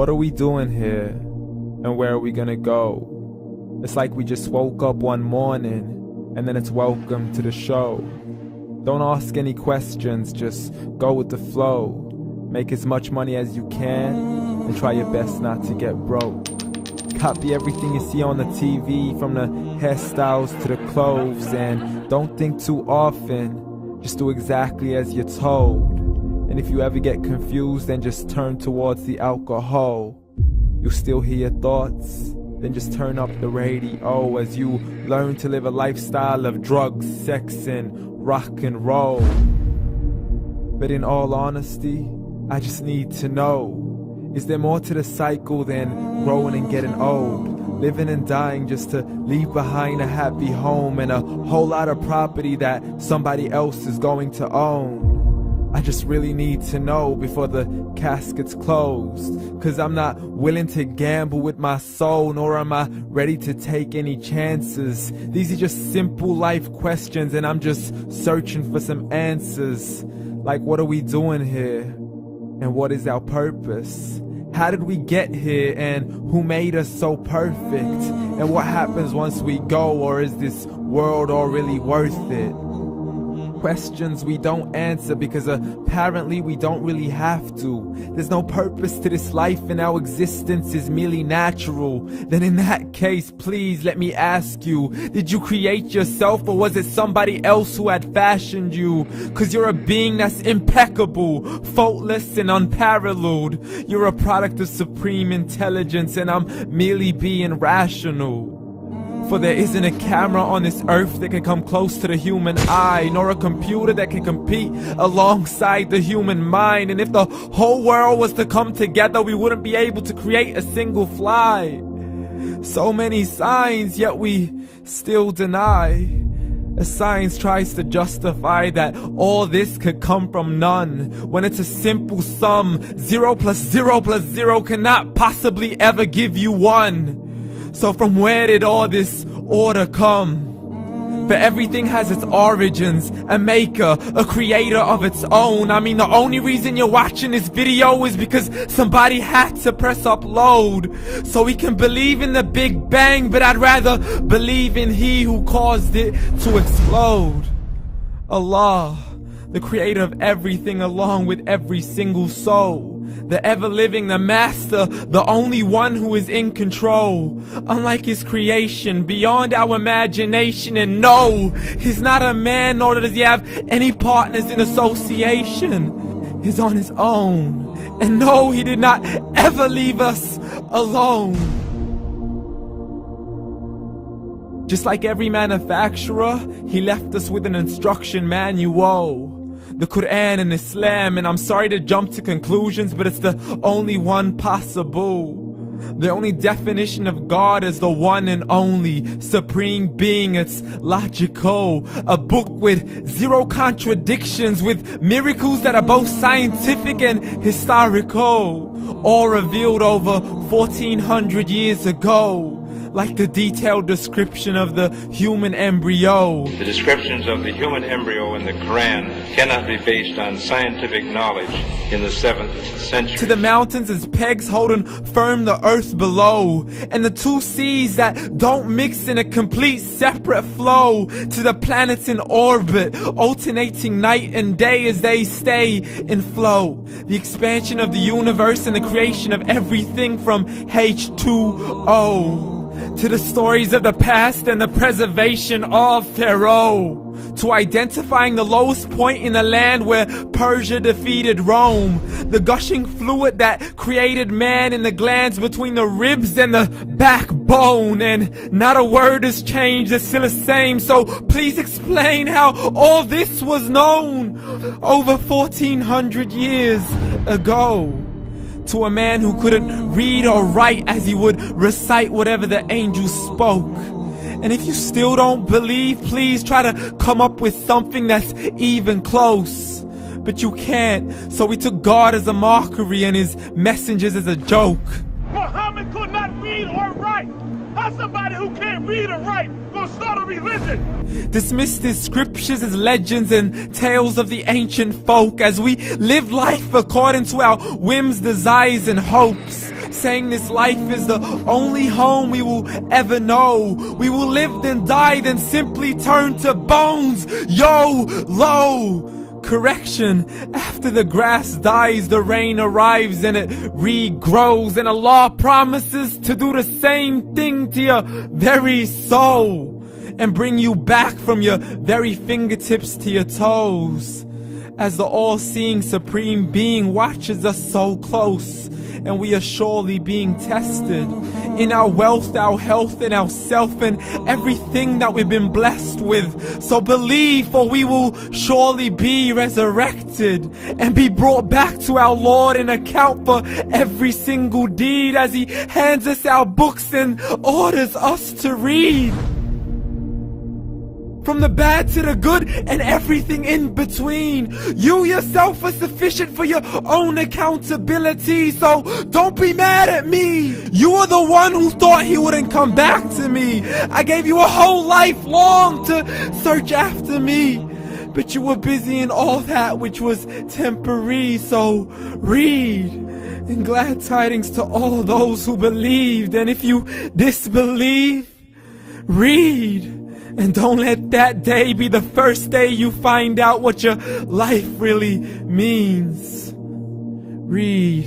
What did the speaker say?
What are we doing here? And where are we gonna go? It's like we just woke up one morning and then it's welcome to the show. Don't ask any questions, just go with the flow. Make as much money as you can and try your best not to get broke. Copy everything you see on the TV, from the hairstyles to the clothes, and don't think too often, just do exactly as you're told. And if you ever get confused, then just turn towards the alcohol. You'll still hear your thoughts, then just turn up the radio as you learn to live a lifestyle of drugs, sex, and rock and roll. But in all honesty, I just need to know, is there more to the cycle than growing and getting old? Living and dying just to leave behind a happy home and a whole lot of property that somebody else is going to own. I just really need to know before the casket's closed, 'cause I'm not willing to gamble with my soul, nor am I ready to take any chances. These are just simple life questions and I'm just searching for some answers. Like, what are we doing here? And what is our purpose? How did we get here, and who made us so perfect? And what happens once we go, or is this world all really worth it? Questions we don't answer because apparently we don't really have to. There's no purpose to this life and our existence is merely natural. Then in that case, please let me ask you, did you create yourself, or was it somebody else who had fashioned you? 'Cause you're a being that's impeccable, faultless and unparalleled. You're a product of supreme intelligence and I'm merely being rational. For there isn't a camera on this earth that can come close to the human eye, nor a computer that can compete alongside the human mind. And if the whole world was to come together, we wouldn't be able to create a single fly. So many signs, yet we still deny. As science tries to justify that all this could come from none, when it's a simple sum. 0 plus 0 plus 0 cannot possibly ever give you 1. So from where did all this order come? For everything has its origins, a maker, a creator of its own. I mean, the only reason you're watching this video is because somebody had to press upload. So we can believe in the Big Bang, but I'd rather believe in He who caused it to explode. Allah, the creator of everything along with every single soul. The ever-living, the master, the only one who is in control. Unlike his creation, beyond our imagination. And no, he's not a man, nor does he have any partners in association. He's on his own. And no, he did not ever leave us alone. Just like every manufacturer, he left us with an instruction manual. The Quran and Islam, and I'm sorry to jump to conclusions, but it's the only one possible. The only definition of God is the one and only supreme being. It's logical, a book with 0 contradictions, with miracles that are both scientific and historical, all revealed over 1400 years ago. Like the detailed description of the human embryo. The descriptions of the human embryo in the Quran cannot be based on scientific knowledge in the 7th century. To the mountains as pegs holding firm the earth below, and the 2 seas that don't mix in a complete separate flow. To the planets in orbit, alternating night and day as they stay in flow. The expansion of the universe and the creation of everything from H2O. To the stories of the past and the preservation of Pharaoh. To identifying the lowest point in the land where Persia defeated Rome. The gushing fluid that created man in the glands between the ribs and the backbone. And not a word has changed, it's still the same. So please explain how all this was known over 1400 years ago. To a man who couldn't read or write as he would recite whatever the angels spoke. And if you still don't believe, please try to come up with something that's even close. But you can't, so we took God as a mockery and his messengers as a joke. Muhammad could not read or write. How's somebody who can't read or write gonna start a religion? Dismissed his scriptures as legends and tales of the ancient folk as we live life according to our whims, desires, and hopes. saying this life is the only home we will ever know. We will live then die, then simply turn to bones. YOLO! Correction, after the grass dies, the rain arrives and it regrows, and Allah promises to do the same thing to your very soul and bring you back from your very fingertips to your toes, as the all-seeing supreme being watches us so close, and we are surely being tested in our wealth, our health, and our self, and everything that we've been blessed with. So believe, for we will surely be resurrected and be brought back to our Lord and account for every single deed, as He hands us our books and orders us to read. From the bad to the good and everything in between. You yourself are sufficient for your own accountability, so don't be mad at me. You are the one who thought He wouldn't come back to me. I gave you a whole life long to search after me, but you were busy in all that which was temporary. So read, and glad tidings to all those who believed. And if you disbelieve, read. And don't let that day be the first day you find out what your life really means. Read.